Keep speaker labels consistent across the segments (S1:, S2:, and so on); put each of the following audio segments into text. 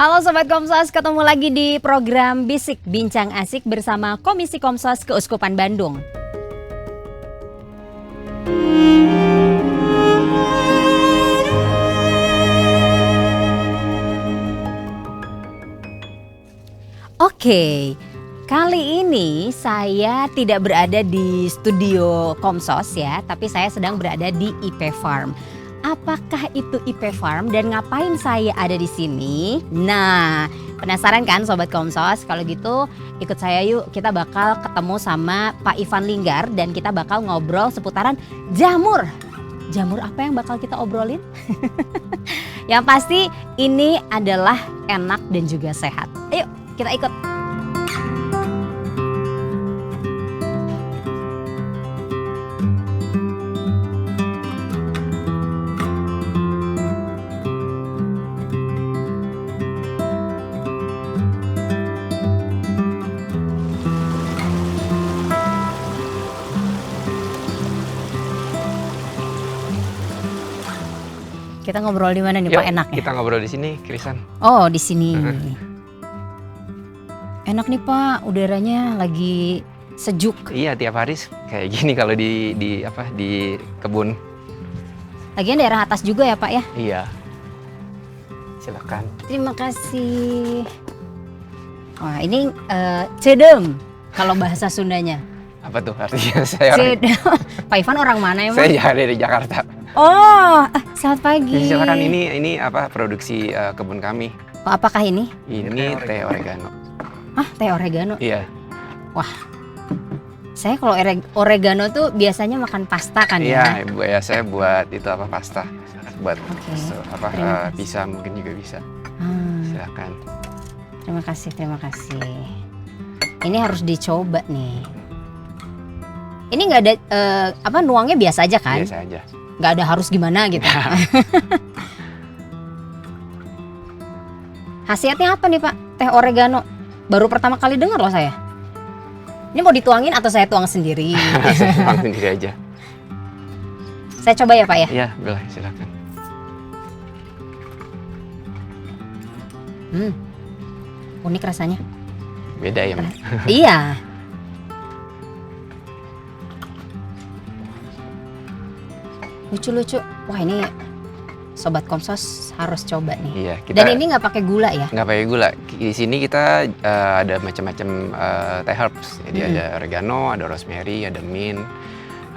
S1: Halo Sobat Komsos, ketemu lagi di program Bisik Bincang Asik bersama Komisi Komsos Keuskupan Bandung. Oke, kali ini saya tidak berada di studio Komsos ya, tapi saya sedang berada di IP Farm. Apakah itu IP Farm dan ngapain saya ada di sini? Nah, penasaran kan Sobat Komsos? Kalau gitu ikut saya yuk, kita bakal ketemu sama Pak Ivan Linggar dan kita bakal ngobrol seputaran jamur. Jamur apa yang bakal kita obrolin? Yang pasti ini adalah enak dan juga sehat. Ayo kita ikut. Kita ngobrol di mana nih
S2: Yuk,
S1: Pak enaknya?
S2: kita ngobrol di sini, Krisan.
S1: Oh, di sini. Enak nih Pak, udaranya lagi sejuk.
S2: Iya, tiap hari kayak gini kalau di kebun.
S1: Lagian daerah atas juga ya Pak ya?
S2: Iya. Silakan.
S1: Terima kasih. Wah, ini cedem kalau bahasa Sundanya.
S2: Apa tuh artinya? Saya orang,
S1: Cedem. Pak Ivan orang mana emang?
S2: saya dari Jakarta.
S1: Oh, selamat pagi.
S2: Silakan, ini produksi kebun kami.
S1: Oh, apakah ini?
S2: Ini teh oregano.
S1: Ah, teh oregano.
S2: Iya.
S1: Saya kalau oregano tuh biasanya makan pasta kan ya?
S2: Iya, Ibu ya, saya buat itu pasta. Buat
S1: Oke, terima kasih.
S2: bisa mungkin juga bisa. Silakan.
S1: Terima kasih. Ini harus dicoba nih. Ini nggak ada nuangnya biasa aja kan?
S2: Biasa aja.
S1: Nggak ada harus gimana gitu. Khasiatnya apa nih Pak? Teh oregano. Baru pertama kali dengar loh saya. Ini mau dituangin atau saya tuang sendiri?
S2: Saya tuang sendiri aja.
S1: Saya coba ya Pak ya?
S2: Iya, boleh, silakan.
S1: Unik rasanya.
S2: Beda ya, Mbak?
S1: Iya. Lucu-lucu. Wah, ini Sobat Komsos harus coba nih.
S2: Iya,
S1: Dan ini nggak pakai gula ya?
S2: nggak pakai gula. Di sini kita ada macam-macam teh herbs. Jadi ada oregano, ada rosemary, ada mint,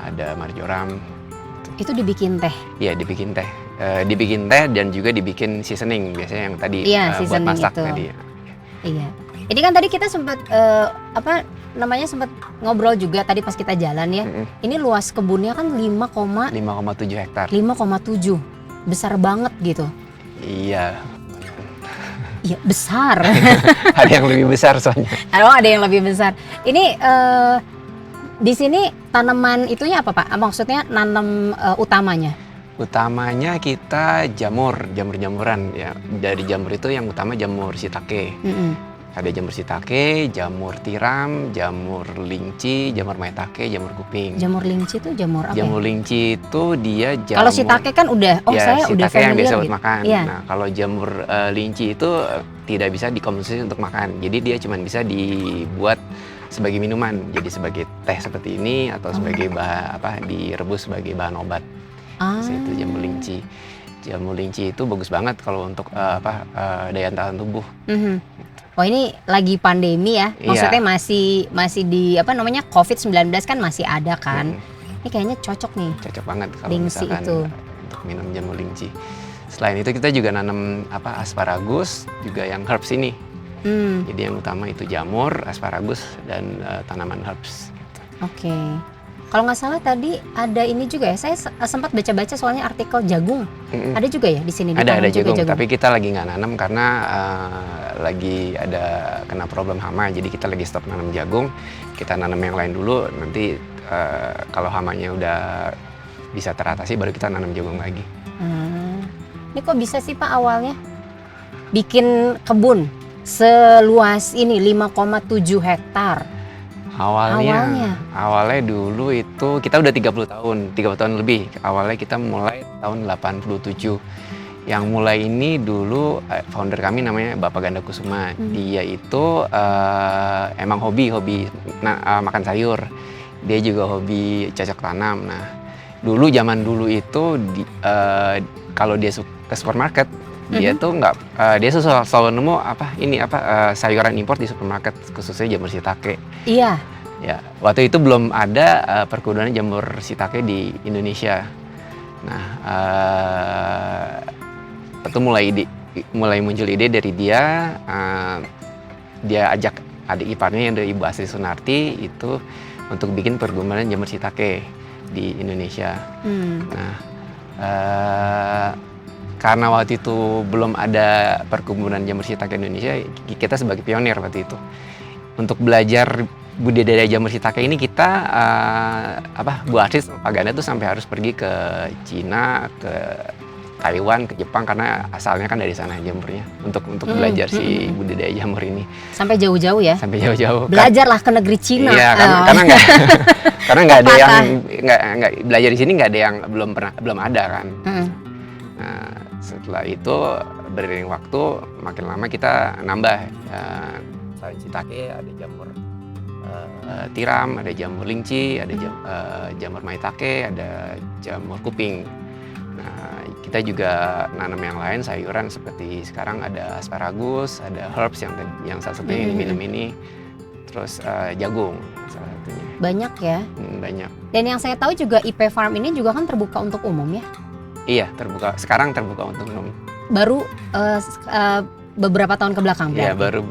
S2: ada marjoram.
S1: Itu dibikin teh.
S2: Iya, dibikin teh. Dibikin teh dan juga dibikin seasoning biasanya yang tadi buat
S1: seasoning
S2: masak
S1: itu.
S2: tadi.
S1: Iya. Ini kan tadi kita sempat sempat ngobrol juga tadi pas kita jalan ya. Ini luas kebunnya kan 5,7
S2: 5,7 hektar.
S1: Besar banget gitu.
S2: Iya.
S1: Iya, besar.
S2: Ada yang lebih besar soalnya.
S1: Ada yang lebih besar. Ini di sini tanaman itunya apa Pak? Maksudnya nanam utamanya?
S2: Utamanya kita jamur-jamuran ya. Dari jamur itu yang utama jamur shiitake. Ada jamur shiitake, jamur tiram, jamur linci, jamur maitake, jamur kuping.
S1: Jamur linci itu jamur apa?
S2: Jamur linci itu dia jamur.
S1: Kalau shiitake kan udah, saya udah
S2: shiitake yang biasa
S1: familiar
S2: buat
S1: gitu.
S2: makan.
S1: Iya.
S2: Nah, kalau jamur linci itu tidak bisa dikonsumsi untuk makan. Jadi dia cuma bisa dibuat sebagai minuman. Jadi sebagai teh seperti ini atau sebagai direbus sebagai bahan obat. Itu jamur linci. Jamur linci itu bagus banget kalau untuk daya tahan tubuh.
S1: Oh, ini lagi pandemi ya, maksudnya masih di COVID-19 kan masih ada kan. Ini kayaknya cocok nih.
S2: Cocok banget kalau
S1: Lingsi
S2: misalkan
S1: itu.
S2: untuk minum jamur linci. Selain itu kita juga nanam asparagus juga yang herbs ini. Jadi yang utama itu jamur, asparagus dan tanaman herbs.
S1: Oke. Kalau nggak salah tadi ada ini juga ya, saya sempat baca-baca soalnya artikel jagung. Ada juga ya di sini?
S2: Ada jagung, tapi kita lagi nggak nanam karena lagi ada kena problem hama. Jadi kita lagi stop nanam jagung, kita nanam yang lain dulu. Nanti kalau hamanya udah bisa teratasi baru kita nanam jagung lagi.
S1: Ini kok bisa sih Pak awalnya bikin kebun seluas ini 5,7 hektar?
S2: Awalnya dulu itu kita udah 30 tahun lebih. Awalnya kita mulai tahun 87. Yang mulai ini dulu founder kami namanya Bapak Ganda Kusuma. Dia itu emang hobi makan sayur. Dia juga hobi cocok tanam. Nah, zaman dulu itu kalau dia ke supermarket, dia tuh nggak dia selalu nemu sayuran impor di supermarket, khususnya jamur shiitake.
S1: Iya.
S2: Ya, waktu itu belum ada perkebunan jamur shiitake di Indonesia. Nah, itu mulai muncul ide dari dia. Dia ajak adik iparnya yang dari Ibu Asri Sunarti itu untuk bikin perkebunan jamur shiitake di Indonesia. Nah, karena waktu itu belum ada perkebunan jamur shiitake Indonesia, kita sebagai pionir waktu itu. Untuk belajar budidaya jamur shiitake ini kita Bu Asri Pak Ganda tuh sampai harus pergi ke Cina, ke Taiwan, ke Jepang karena asalnya kan dari sana jamurnya untuk belajar si budidaya jamur ini.
S1: Sampai jauh-jauh ya?
S2: Sampai jauh-jauh.
S1: Belajarlah ke negeri Cina.
S2: Iya, karena nggak ada yang nggak belajar di sini, nggak ada yang belum ada kan. Nah, setelah itu beriring waktu makin lama kita nambah selain shiitake ada jamur tiram, ada jamur lingci, ada jamur maitake, ada jamur kuping. Nah, kita juga nanam yang lain sayuran seperti sekarang ada asparagus, ada herbs yang salah satunya yang diminum ini, terus jagung salah satunya.
S1: Banyak ya?
S2: Banyak.
S1: Dan yang saya tahu juga IP Farm ini juga kan terbuka untuk umum ya?
S2: Iya, terbuka. Sekarang terbuka untuk umum.
S1: Baru beberapa tahun ke belakang berarti?
S2: Iya, baru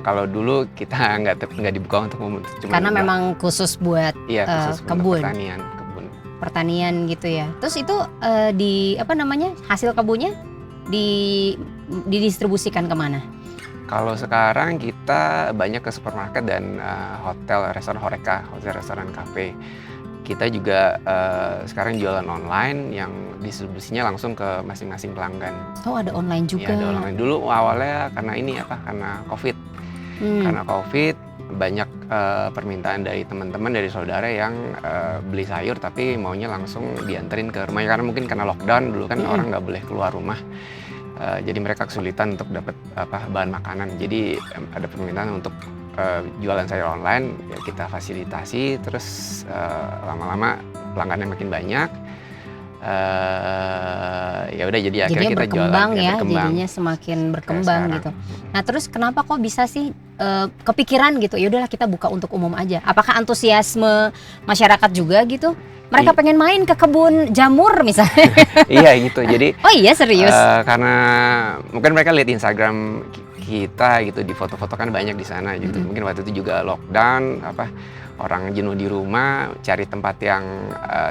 S2: kalau dulu kita nggak dibuka untuk umum.
S1: Karena memang khusus buat
S2: khusus
S1: kebun.
S2: Kebun.
S1: Pertanian gitu ya. Terus itu hasil kebunnya didistribusikan kemana?
S2: Kalau sekarang kita banyak ke supermarket dan hotel, restoran horeca, hotel, restoran, kafe. Kita juga sekarang jualan online yang distribusinya langsung ke masing-masing pelanggan.
S1: Oh, ada online juga.
S2: Iya, ada online. Dulu awalnya karena COVID. Karena COVID banyak permintaan dari teman-teman, dari saudara yang beli sayur tapi maunya langsung dianterin ke rumahnya karena mungkin karena lockdown dulu kan orang nggak boleh keluar rumah. Jadi mereka kesulitan untuk dapat bahan makanan. Jadi ada permintaan untuk jualan sayur online, ya kita fasilitasi, terus lama-lama pelanggannya makin banyak. Ya udah jadi akhirnya kita
S1: berkembang
S2: jualan,
S1: ya, jadinya semakin berkembang gitu. Nah, terus kenapa kok bisa sih kepikiran gitu? Ya udahlah kita buka untuk umum aja. Apakah antusiasme masyarakat juga gitu? Mereka pengen main ke kebun jamur misalnya.
S2: Iya gitu. Jadi
S1: oh iya, serius?
S2: Karena mungkin mereka lihat Instagram kita gitu, di foto-foto kan banyak di sana gitu. Mungkin waktu itu juga lockdown, orang jenuh di rumah, cari tempat yang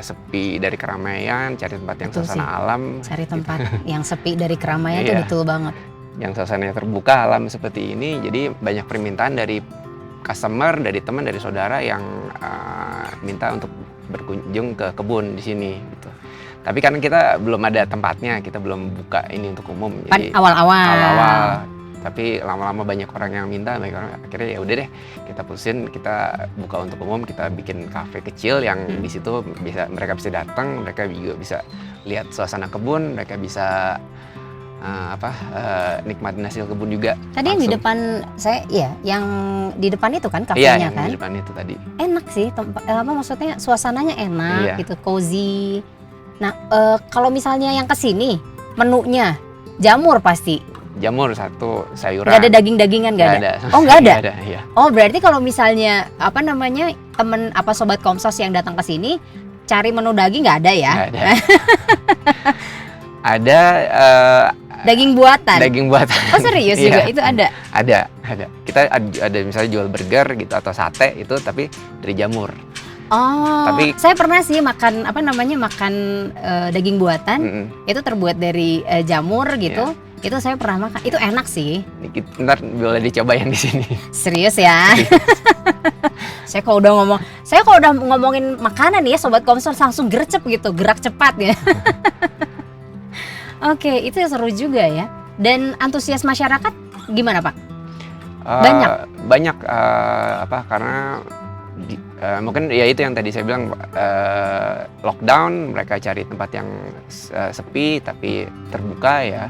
S2: sepi dari keramaian, cari tempat yang suasana alam.
S1: Cari tempat yang sepi dari keramaian itu betul banget. Yang
S2: suasananya terbuka, alam seperti ini. Jadi banyak permintaan dari customer, dari teman, dari saudara yang minta untuk berkunjung ke kebun di sini gitu. Tapi karena kita belum ada tempatnya, kita belum buka ini untuk umum. Jadi awal-awal. Tapi lama-lama banyak orang yang minta, akhirnya ya udah deh kita putusin, kita buka untuk umum, kita bikin kafe kecil yang di situ mereka bisa datang, mereka juga bisa lihat suasana kebun, mereka bisa nikmatin hasil kebun juga.
S1: Tadi langsung. Yang di depan yang di depan itu kan kafenya kan? Iya,
S2: di depan itu tadi.
S1: Enak sih, maksudnya suasananya enak gitu, cozy. Nah, kalau misalnya yang kesini menunya jamur pasti.
S2: Jamur satu, sayuran.
S1: Nggak ada daging-dagingan, nggak ada? Oh, nggak ada?
S2: Nggak ada, iya.
S1: Oh, berarti kalau misalnya temen sobat Komsos yang datang ke sini cari menu daging nggak ada ya?
S2: Nggak ada. Ada
S1: daging buatan.
S2: Daging buatan.
S1: Oh, serius juga itu ada?
S2: Ada. Kita ada misalnya jual burger gitu atau sate itu tapi dari jamur.
S1: Oh, tapi saya pernah sih makan daging buatan itu terbuat dari jamur gitu. Itu saya pernah makan. Itu enak sih.
S2: Ntar boleh dicoba yang di sini. Serius
S1: ya? Saya kalau udah ngomongin makanan ya, sobat Komsos langsung gercep gitu, gerak cepat ya. Oke, itu seru juga ya. Dan antusias masyarakat gimana, Pak? Banyak.
S2: Banyak karena Mungkin ya itu yang tadi saya bilang, lockdown, mereka cari tempat yang sepi tapi terbuka ya.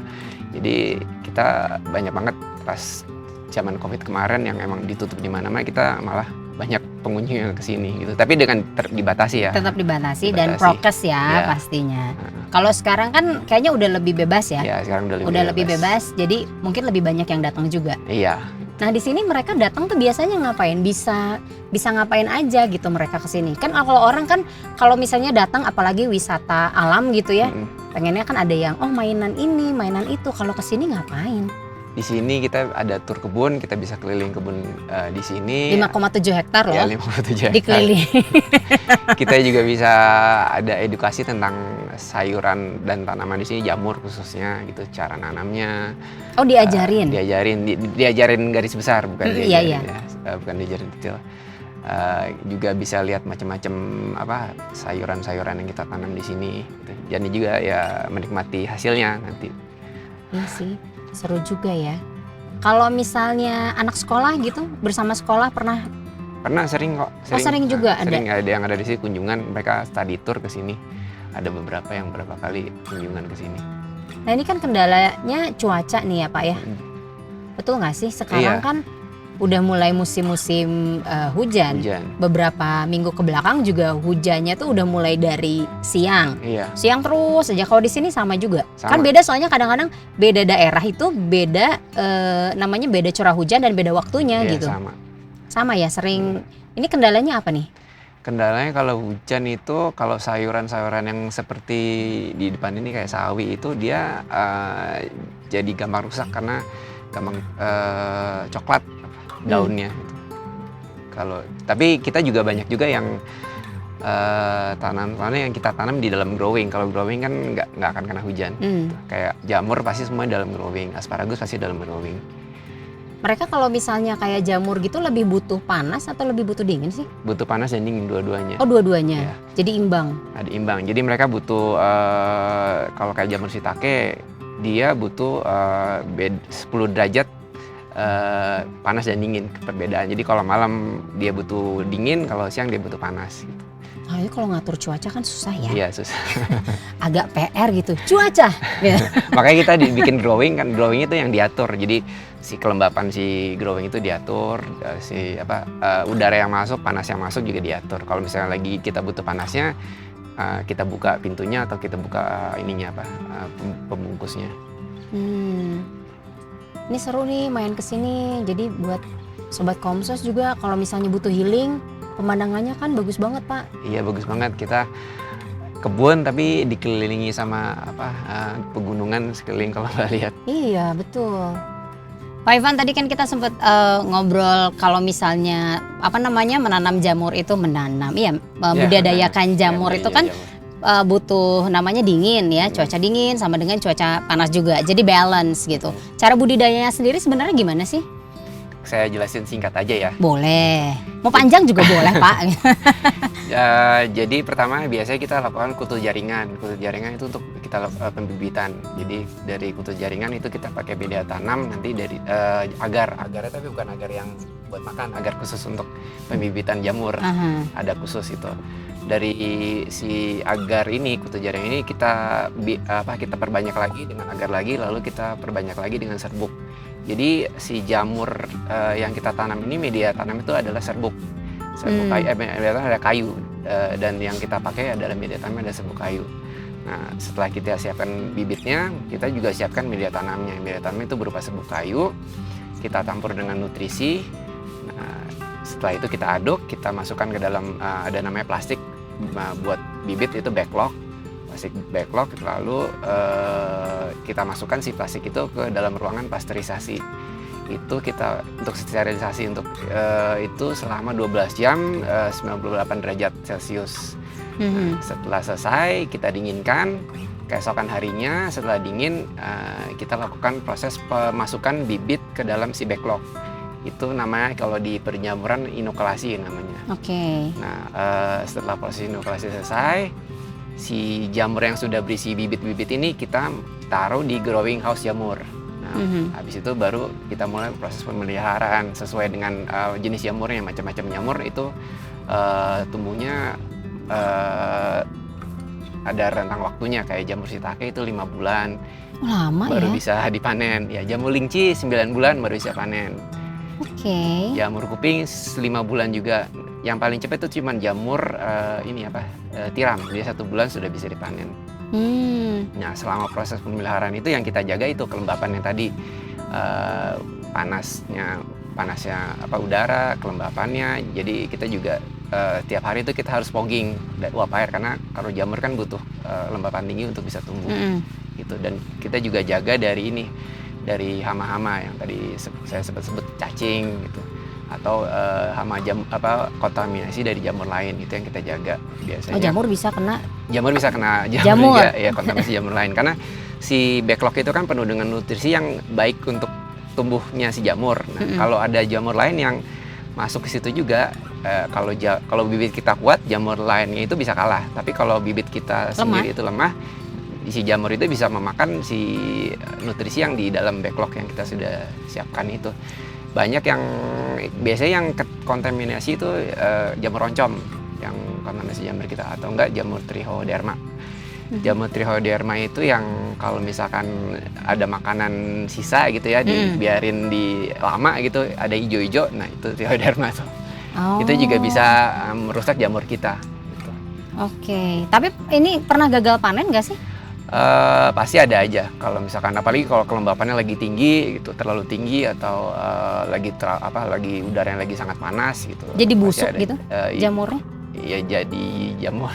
S2: Jadi kita banyak banget pas zaman COVID kemarin yang emang ditutup di mana-mana, kita malah banyak pengunjung yang kesini gitu. Tapi dengan dibatasi ya.
S1: Tetap dibatasi dan prokes ya pastinya. Kalau sekarang kan kayaknya udah lebih bebas ya.
S2: Iya, sekarang
S1: udah lebih bebas. Jadi mungkin lebih banyak yang datang juga.
S2: Iya.
S1: Nah di sini mereka datang tuh biasanya ngapain? Bisa ngapain aja gitu mereka kesini? Kan kalau orang kan kalau misalnya datang apalagi wisata alam gitu ya, pengennya kan ada yang mainan ini, mainan itu. Kalau kesini ngapain?
S2: Di sini kita ada tur kebun, kita bisa keliling kebun di sini.
S1: 5,7 hektar loh.
S2: Ya, 5,7 hektar.
S1: Dikelilingi.
S2: Kita juga bisa ada edukasi tentang sayuran dan tanaman di sini, jamur khususnya gitu, cara nanamnya.
S1: Oh, diajarin.
S2: Diajarin garis besar, bukan diajarin
S1: iya.
S2: ya, bukan diajarin detail. Juga bisa lihat macam-macam sayuran-sayuran yang kita tanam di sini. Gitu. Jadi juga ya menikmati hasilnya nanti.
S1: Iya sih. Seru juga ya. Kalau misalnya anak sekolah gitu bersama sekolah pernah
S2: sering kok.
S1: Sering juga
S2: sering ada yang ada di sini kunjungan, mereka study tour ke sini. Ada beberapa yang berapa kali kunjungan ke sini.
S1: Nah ini kan kendalanya cuaca nih ya Pak ya. Betul nggak sih sekarang kan udah mulai musim-musim hujan. Beberapa minggu ke belakang juga hujannya tuh udah mulai dari siang. Siang terus aja. Kalau di sini sama juga. Kan beda soalnya kadang-kadang beda daerah itu beda namanya beda curah hujan dan beda waktunya gitu. Sama ya sering. Ini kendalanya apa nih?
S2: Kendalanya kalau hujan itu kalau sayuran-sayuran yang seperti di depan ini kayak sawi itu dia jadi gampang rusak karena gampang coklat daunnya gitu. Tapi kita juga banyak juga yang tanaman yang kita tanam di dalam growing. Kalau growing kan nggak akan kena hujan. Kayak jamur pasti semua dalam growing, asparagus pasti dalam growing.
S1: Mereka kalau misalnya kayak jamur gitu lebih butuh panas atau lebih butuh dingin sih?
S2: Butuh panas dan dingin dua-duanya.
S1: Oh dua-duanya. Jadi imbang.
S2: Ada imbang. Jadi mereka butuh kalau kayak jamur shiitake dia butuh 10 derajat panas dan dingin perbedaan. Jadi kalau malam dia butuh dingin, kalau siang dia butuh panas. Gitu.
S1: Nah, ini kalau ngatur cuaca kan susah ya?
S2: Iya susah.
S1: Agak PR gitu, cuaca.
S2: Makanya kita bikin growing kan, growing itu yang diatur. Jadi si kelembapan si growing itu diatur, udara yang masuk, panas yang masuk juga diatur. Kalau misalnya lagi kita butuh panasnya, kita buka pintunya atau kita buka pembungkusnya.
S1: Ini seru nih main kesini. Jadi buat Sobat Komsos juga kalau misalnya butuh healing, pemandangannya kan bagus banget Pak.
S2: Iya bagus banget, kita kebun tapi dikelilingi sama pegunungan sekeliling kalau nggak lihat.
S1: Iya betul. Pak Ivan tadi kan kita sempat ngobrol kalau misalnya menanam jamur itu budidayakan jamur itu kan butuh namanya dingin ya, cuaca dingin sama dengan cuaca panas juga, jadi balance gitu. Cara budidayanya sendiri sebenarnya gimana sih?
S2: Saya jelasin singkat aja ya.
S1: Boleh, mau panjang juga boleh Pak.
S2: Jadi pertama biasanya kita lakukan kutu jaringan. Kutu jaringan itu untuk kita pembibitan. Jadi dari kutu jaringan itu kita pakai media tanam nanti dari agarnya, tapi bukan agar yang buat makan, agar khusus untuk pembibitan jamur. Ada khusus itu. Dari si agar ini, kutu jaring ini kita perbanyak lagi dengan agar lagi, lalu kita perbanyak lagi dengan serbuk. Jadi si jamur yang kita tanam ini, media tanam itu adalah serbuk kayu, media tanam ada kayu, dan yang kita pakai adalah media tanam ada serbuk kayu. Nah setelah kita siapkan bibitnya, kita juga siapkan media tanamnya. Media tanam itu berupa serbuk kayu, kita campur dengan nutrisi. Nah, setelah itu kita aduk, kita masukkan ke dalam ada namanya plastik buat bibit, itu backlog, plastik backlog. Lalu kita masukkan si plastik itu ke dalam ruangan pasteurisasi. Itu kita untuk sterilisasi itu selama 12 jam 98 derajat Celcius. Nah, setelah selesai kita dinginkan. Keesokan harinya setelah dingin kita lakukan proses pemasukan bibit ke dalam si backlog. Itu namanya kalau di perjamuran inokulasi namanya. Nah setelah proses inokulasi selesai, si jamur yang sudah berisi bibit-bibit ini kita taruh di growing house jamur. Nah habis itu baru kita mulai proses pemeliharaan sesuai dengan jenis jamurnya. Macam-macam jamur itu tumbuhnya ada rentang waktunya. Kayak jamur shiitake itu 5 bulan
S1: Lama
S2: baru
S1: ya.
S2: bisa dipanen. Ya, jamur lingci 9 bulan baru bisa panen.
S1: Oke.
S2: Jamur kuping 5 bulan juga. Yang paling cepat itu cuman jamur tiram. Dia 1 bulan sudah bisa dipanen. Nah, selama proses pemeliharaan itu yang kita jaga itu kelembapan yang tadi, panasnya udara, kelembapannya. Jadi kita juga tiap hari itu kita harus fogging uap air, karena kalau jamur kan butuh kelembapan tinggi untuk bisa tumbuh. Gitu. Dan kita juga jaga dari hama-hama yang tadi saya sebut cacing gitu, atau hama kontaminasi dari jamur lain, itu yang kita jaga biasanya.
S1: Jamur bisa kena
S2: Jamur
S1: jamur.
S2: juga ya, kontaminasi jamur lain, karena si backlog itu kan penuh dengan nutrisi yang baik untuk tumbuhnya si jamur. Nah, kalau ada jamur lain yang masuk ke situ juga, kalau bibit kita kuat, jamur lainnya itu bisa kalah. Tapi kalau bibit kita sendiri itu lemah, si jamur itu bisa memakan si nutrisi yang di dalam backlog yang kita sudah siapkan itu. Banyak yang biasanya yang kontaminasi itu jamur oncom yang kontaminasi jamur kita, atau enggak jamur trichoderma. Jamur trichoderma itu yang kalau misalkan ada makanan sisa gitu ya, dibiarin di lama gitu, ada hijau-hijau, nah itu trichoderma tuh. Itu juga bisa merusak jamur kita gitu.
S1: Oke, tapi ini pernah gagal panen nggak sih?
S2: Pasti ada aja, kalau misalkan apalagi kalau kelembapannya lagi tinggi gitu, terlalu tinggi, atau lagi udaranya lagi sangat panas gitu.
S1: Jadi busuk gitu jamurnya?
S2: Iya, jadi jamur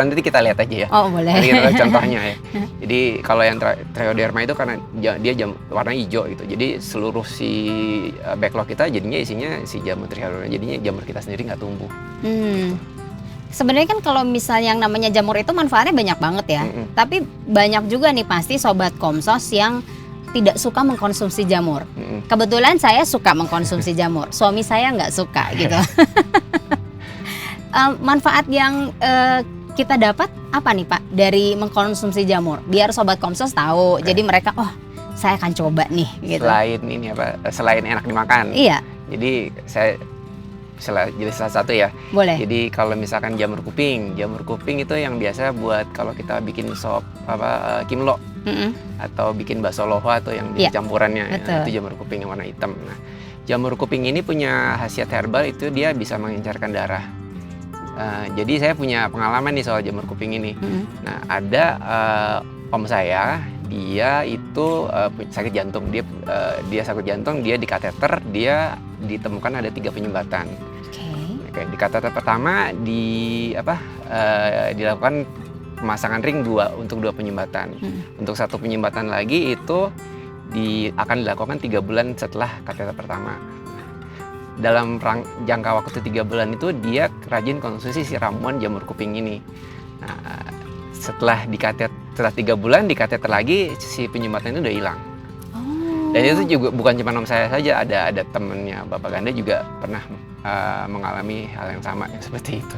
S2: nanti kita lihat aja ya.
S1: Oh, boleh.
S2: Nanti kita lihat contohnya ya. Jadi kalau yang trichoderma itu karena dia warna hijau gitu, jadi seluruh si backlog kita jadinya isinya si jamur trichoderma, jadinya jamur kita sendiri nggak tumbuh.
S1: Sebenarnya kan kalau misalnya yang namanya jamur itu manfaatnya banyak banget ya. Tapi banyak juga nih pasti sobat Komsos yang tidak suka mengkonsumsi jamur. Kebetulan saya suka mengkonsumsi jamur, suami saya nggak suka gitu. Manfaat yang kita dapat apa nih Pak dari mengkonsumsi jamur? Biar sobat Komsos tahu. Jadi mereka, saya akan coba nih gitu.
S2: Selain enak dimakan.
S1: Iya.
S2: Jadi jadi salah satu ya.
S1: Boleh.
S2: Jadi kalau misalkan jamur kuping itu yang biasa buat kalau kita bikin sop kimlo, atau bikin bakso loha atau yang campurannya, itu jamur kuping yang warna hitam. Nah, jamur kuping ini punya khasiat herbal, itu dia bisa mengencerkan darah. Jadi saya punya pengalaman nih soal jamur kuping ini. Nah, ada om saya, dia itu sakit jantung. Dia sakit jantung, dia di kateter, dia ditemukan ada 3 penyumbatan. Oke, di kateter pertama dilakukan pemasangan ring untuk 2 penyumbatan. Untuk 1 penyumbatan lagi itu akan dilakukan 3 bulan setelah kateter pertama. Dalam jangka waktu 3 bulan itu dia rajin konsumsi si ramuan jamur kuping ini. Nah, setelah 3 bulan di kateter lagi, si penyumbatan itu udah hilang. Dan itu juga bukan cuma om saya saja, ada temennya Bapak Ganda juga pernah mengalami hal yang sama yang seperti itu.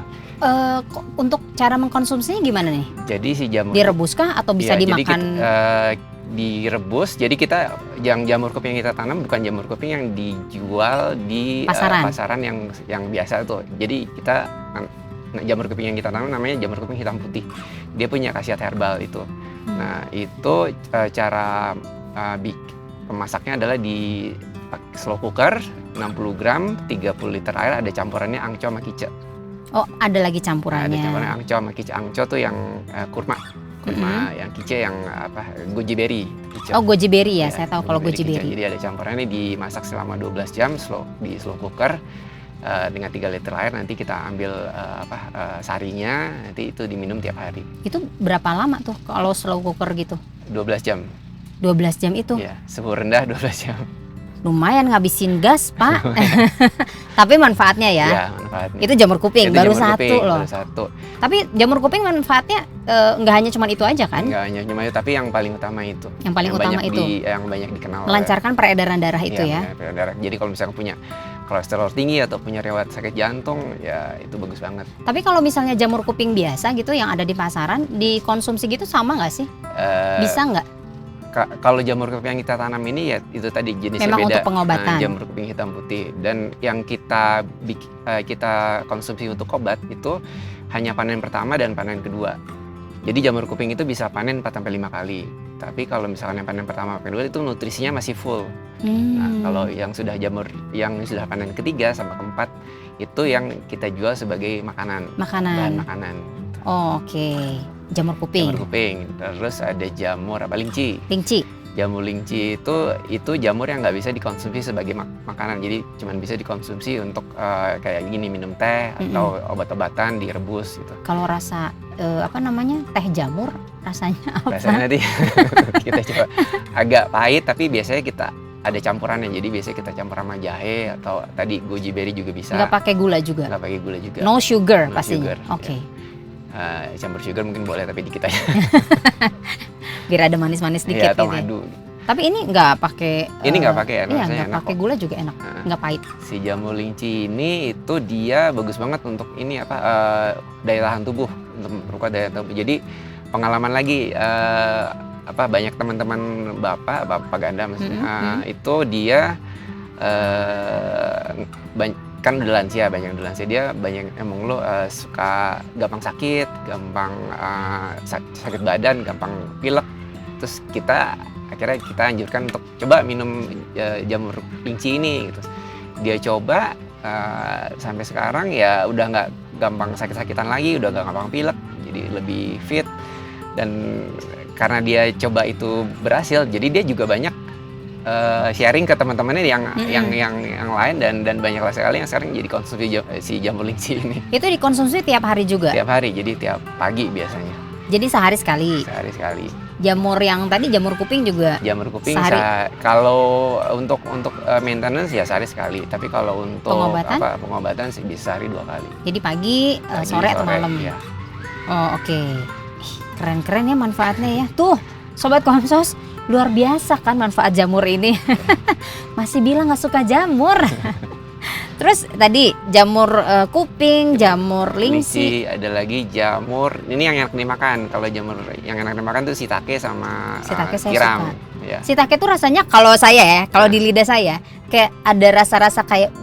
S1: Untuk cara mengkonsumsinya gimana nih?
S2: Jadi si jamur
S1: direbuskah atau bisa dimakan?
S2: Jadi direbus. Jadi kita jamur kuping yang kita tanam bukan jamur kuping yang dijual di pasaran yang biasa tuh. Jadi jamur kuping yang kita tanam namanya jamur kuping hitam putih. Dia punya khasiat herbal itu. Nah, itu cara pemasaknya adalah di slow cooker 60 gram, 30 liter air, ada campurannya angco sama kice.
S1: Oh, ada lagi campurannya.
S2: Ada campurannya angco sama kice. Angco tuh yang kurma, yang kice yang goji berry.
S1: Oh, goji berry ya, saya tahu kalau goji berry.
S2: Jadi ada campurannya, dimasak selama 12 jam di slow cooker dengan 3 liter air. Nanti kita ambil sarinya, nanti itu diminum tiap hari. Itu
S1: berapa lama tuh kalau slow cooker gitu?
S2: 12 jam.
S1: 12 jam itu?
S2: Iya, suhu rendah 12 jam.
S1: Lumayan ngabisin gas, Pak. Tapi manfaatnya ya?
S2: Iya, manfaatnya.
S1: Itu jamur kuping, baru satu loh.
S2: Baru satu.
S1: Tapi jamur kuping manfaatnya nggak hanya cuma itu aja kan?
S2: Nggak hanya cuma itu, tapi yang paling utama itu.
S1: Yang paling utama itu?
S2: Yang banyak dikenal.
S1: Melancarkan peredaran darah itu ya?
S2: Peredaran darah. Jadi kalau misalnya punya kolesterol tinggi atau punya riwayat sakit jantung, ya itu bagus banget.
S1: Tapi kalau misalnya jamur kuping biasa gitu yang ada di pasaran, dikonsumsi gitu sama nggak sih? Bisa nggak?
S2: Kalau jamur kuping yang kita tanam ini ya itu tadi jenisnya
S1: Memang
S2: beda.
S1: untuk pengobatan.
S2: Jamur kuping hitam putih, dan yang kita konsumsi untuk obat itu hanya panen pertama dan panen kedua. Jadi jamur kuping itu bisa panen 4 sampai 5 kali. Tapi kalau misalkan yang panen pertama dan kedua itu nutrisinya masih full. Nah, kalau yang sudah panen ketiga sama keempat itu yang kita jual sebagai bahan makanan.
S1: Oh, oke. Jamur kuping.
S2: Terus ada jamur linci. Jamur linci itu jamur yang nggak bisa dikonsumsi sebagai makanan. Jadi cuma bisa dikonsumsi untuk kayak gini, minum teh atau obat-obatan, direbus gitu.
S1: Kalau rasa teh jamur rasanya apa?
S2: Rasanya nanti kita coba agak pahit, tapi biasanya kita ada campurannya. Jadi biasanya kita campur sama jahe atau tadi goji berry juga bisa.
S1: Nggak pakai gula juga. No sugar pastinya. Oke.
S2: Campur sugar mungkin boleh, tapi dikit aja.
S1: Biar ada manis-manis dikit
S2: atau
S1: gitu.
S2: madu.
S1: Tapi ini nggak pakai.
S2: Ini nggak pakai,
S1: iya, nggak pakai gula juga enak, nggak pahit.
S2: Si jamur linci ini itu dia bagus banget untuk ini daya tahan tubuh, untuk memperkuat daya tahan tubuh. Jadi pengalaman lagi banyak teman-teman bapak ganda maksudnya, itu dia kan udah lansia, dia banyak emang suka gampang sakit, gampang sakit badan, gampang pilek. Terus akhirnya kita anjurkan untuk coba minum jamur linci ini gitu. Dia coba sampai sekarang ya udah nggak gampang sakit-sakitan lagi, udah nggak gampang pilek, jadi lebih fit. Dan karena dia coba itu berhasil, jadi dia juga banyak sharing ke teman-temannya yang lain, dan banyak sekali yang sekarang jadi konsumsi si jamur linci ini. Itu
S1: dikonsumsi tiap hari juga?
S2: Tiap hari, jadi tiap pagi biasanya.
S1: Jadi sehari sekali?
S2: Sehari sekali.
S1: Jamur yang tadi, jamur kuping juga?
S2: Jamur kuping kalau untuk maintenance ya sehari sekali. Tapi kalau untuk pengobatan sih bisa sehari 2 kali.
S1: Jadi pagi, sore atau malam?
S2: Iya.
S1: Oh, oke. Keren-keren ya manfaatnya ya. Tuh, Sobat Komsos, luar biasa kan manfaat jamur ini. Masih bilang nggak suka jamur. Terus tadi jamur kuping, jamur linci.
S2: Ada lagi jamur, ini yang enak dimakan. Kalau jamur yang enak dimakan tuh shiitake sama tiram.
S1: Ya. Shiitake tuh rasanya kalau saya ya, kalau di lidah saya kayak ada rasa-rasa kayak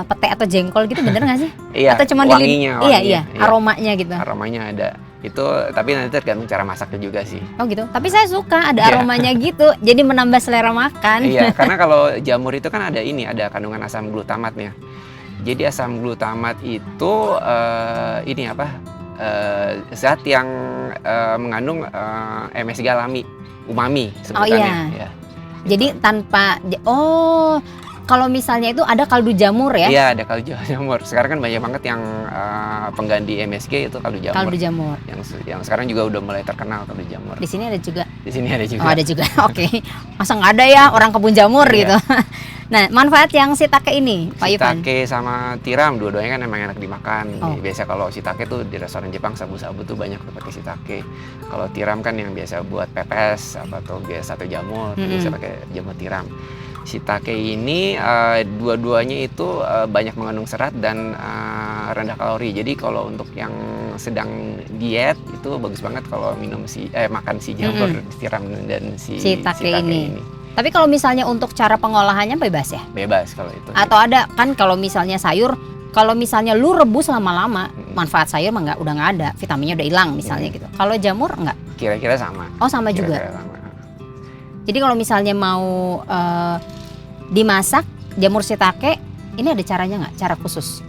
S1: pete atau jengkol gitu, bener nggak sih?
S2: Iya.
S1: Atau cuma
S2: wanginya.
S1: Iya, aromanya gitu.
S2: Aromanya ada. Itu tapi nanti tergantung cara masaknya juga sih.
S1: Oh gitu. Tapi saya suka ada aromanya gitu. Jadi menambah selera makan.
S2: Iya, karena kalau jamur itu kan ada kandungan asam glutamatnya. Jadi asam glutamat itu zat yang mengandung MSG alami, umami sebutannya.
S1: Oh iya. Ya. Jadi tanpa kalau misalnya itu ada kaldu jamur ya?
S2: Iya, ada kaldu jamur. Sekarang kan banyak banget yang pengganti MSG itu kaldu jamur.
S1: Kaldu jamur.
S2: Yang sekarang juga udah mulai terkenal kaldu jamur.
S1: Di sini ada juga.
S2: Oh,
S1: ada juga. Oke. Masa nggak ada ya orang kebun jamur gitu. Nah, manfaat yang shiitake ini, Pak Ivan?
S2: Shiitake sama tiram, dua-duanya kan emang enak dimakan. Biasa kalau shiitake tuh di restoran Jepang sabu-sabu tuh banyak tuh pakai shiitake. Kalau tiram kan yang biasa buat pepes atau biasa sate jamur, bisa pakai jamur tiram. Shiitake ini dua-duanya itu banyak mengandung serat dan rendah kalori. Jadi kalau untuk yang sedang diet itu bagus banget kalau makan si jamur tiram dan si shiitake ini.
S1: Tapi kalau misalnya untuk cara pengolahannya bebas ya?
S2: Bebas kalau itu.
S1: Atau ada kan kalau misalnya sayur, kalau misalnya lu rebus lama-lama, manfaat sayur mah udah nggak ada, vitaminnya udah hilang misalnya gitu. Kalau jamur nggak?
S2: Kira-kira sama.
S1: Oh sama juga. Sama. Jadi kalau misalnya mau dimasak jamur shiitake, ini ada caranya nggak? Cara khusus?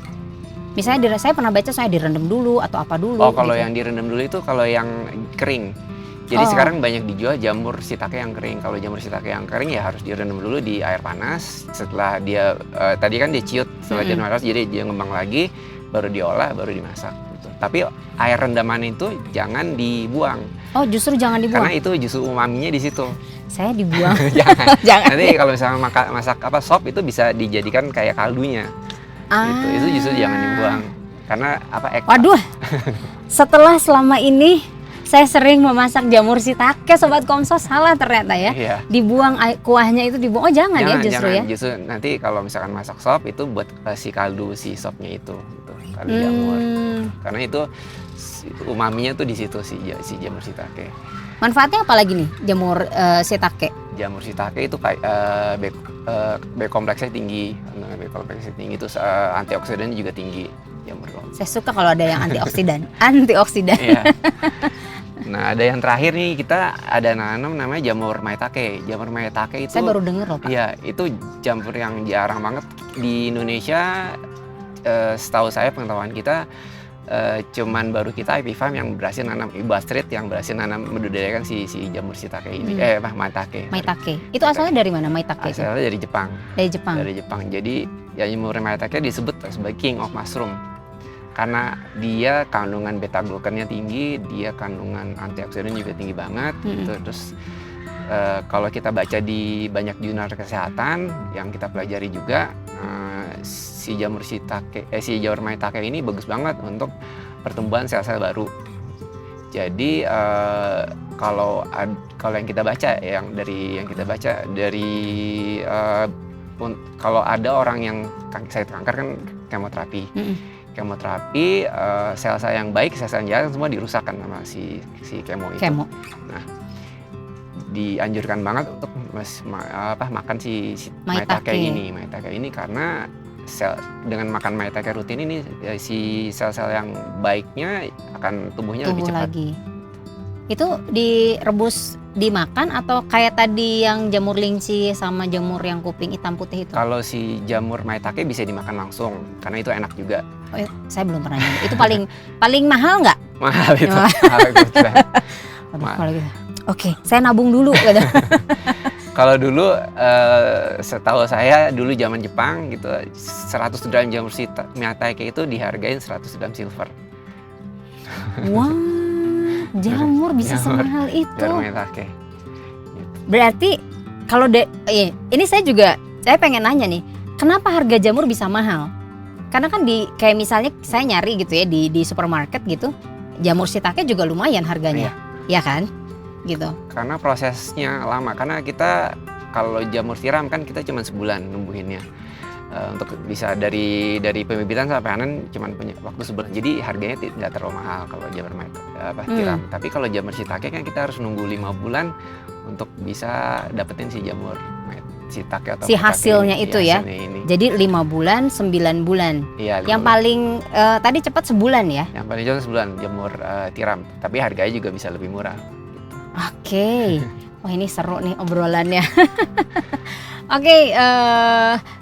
S1: Misalnya saya pernah baca saya direndam dulu atau apa dulu?
S2: Oh kalau yang direndam dulu itu kalau yang kering. Jadi sekarang banyak dijual jamur shiitake yang kering. Kalau jamur shiitake yang kering ya harus direndam dulu di air panas. Setelah dia tadi kan dia ciut, setelah dia panas jadi dia ngembang lagi, baru diolah, baru dimasak. Gitu. Tapi air rendaman itu jangan dibuang.
S1: Oh justru jangan dibuang?
S2: Karena itu justru umaminya di situ.
S1: Saya dibuang.
S2: Jangan. Nanti kalau misalnya masak sop itu bisa dijadikan kayak kaldunya. Itu justru jangan dibuang. Karena
S1: Waduh. Setelah selama ini saya sering memasak jamur shiitake, Sobat Komsos, salah ternyata ya.
S2: Iya.
S1: Dibuang kuahnya itu dibuang. Oh jangan ya justru ya.
S2: Justru nanti kalau misalkan masak sop itu buat si kaldu si sopnya itu kaldu jamur. Karena itu umaminya tuh di situ si jamur shiitake.
S1: Manfaatnya apa lagi nih jamur shiitake?
S2: Jamur shiitake itu kayak B kompleksnya tinggi, B kompleksnya tinggi, terus antioksidannya juga tinggi jamur.
S1: Saya suka kalau ada yang antioksidan. Antioksidan.
S2: Iya. Nah, ada yang terakhir nih, kita ada nanam namanya jamur maitake. Jamur maitake itu
S1: Saya baru denger loh, Pak.
S2: Iya, itu jamur yang jarang banget di Indonesia. Setahu saya, pengetahuan kita, cuman baru kita IP Farm yang berhasil nanam, Ibu Astrid yang berhasil nanam membudidayakan si jamur shiitake ini. Maitake.
S1: Maitake. Itu asalnya dari mana maitake?
S2: Asalnya dari Jepang.
S1: Dari Jepang.
S2: Dari Jepang. Jadi jamur maitake disebut sebagai king of mushroom karena dia kandungan beta glukannya tinggi, dia kandungan antioksidan juga tinggi banget. Gitu. Terus kalau kita baca di banyak jurnal kesehatan yang kita pelajari juga, si jamur maitake ini bagus banget untuk pertumbuhan sel-sel baru. Jadi kalau yang kita baca, kalau ada orang yang sakit kanker kan kemoterapi. Kemoterapi, sel-sel yang baik, sel-sel yang jahat semua dirusakkan sama si kemo itu. Nah, dianjurkan banget untuk makan si maitake ini karena dengan makan maitake rutin ini, si sel-sel yang baiknya akan tumbuhnya lebih cepat. Lagi.
S1: Itu direbus dimakan atau kayak tadi yang jamur linci sama jamur yang kuping hitam putih itu?
S2: Kalau si jamur maitake bisa dimakan langsung karena itu enak juga.
S1: Oh, saya belum pernah nyoba. Itu paling mahal nggak?
S2: Mahal itu.
S1: Mahal gitu. Oke, saya nabung dulu.
S2: Kalau dulu, setahu saya dulu zaman Jepang gitu, 100 gram jamur maitake itu dihargain 100 gram silver.
S1: Wow, jamur bisa semahal itu.
S2: Jamur maitake. Gitu.
S1: Berarti kalau ini saya pengen nanya nih, kenapa harga jamur bisa mahal? Karena kan kayak misalnya saya nyari gitu ya di supermarket gitu, jamur shiitake juga lumayan harganya, ya kan? Gitu.
S2: Karena prosesnya lama, karena kita kalau jamur tiram kan kita cuma sebulan numbuhinnya. Untuk bisa dari pembibitan sampai panen cuma punya waktu sebulan. Jadi harganya tidak terlalu mahal kalau jamur tiram. Tapi kalau jamur shiitake kan kita harus nunggu 5 bulan untuk bisa dapetin si jamur shiitake atau
S1: si hasilnya itu ya.
S2: Ini.
S1: Jadi 5 bulan, 9 bulan.
S2: Iya,
S1: yang paling tadi cepat sebulan ya? Yang
S2: paling cepat sebulan jamur tiram. Tapi harganya juga bisa lebih murah.
S1: Oke. Wah, ini seru nih obrolannya. Oke,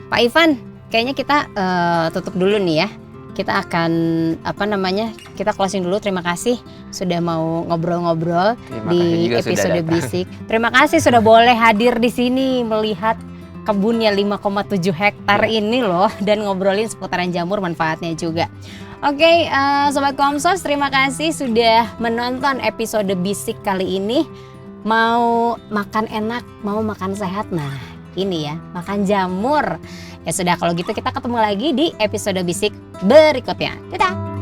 S1: Pak Ivan, kayaknya kita tutup dulu nih ya. Kita akan kita closing dulu. Terima kasih sudah mau ngobrol-ngobrol di episode Bisik. Terima kasih sudah boleh hadir di sini melihat kebunnya 5,7 hektar ini loh, dan ngobrolin seputaran jamur, manfaatnya juga. Oke, Sobat Komsos, terima kasih sudah menonton episode Bisik kali ini. Mau makan enak, mau makan sehat, nah ini ya, makan jamur. Ya sudah, kalau gitu kita ketemu lagi di episode Bisik berikutnya. Dadah!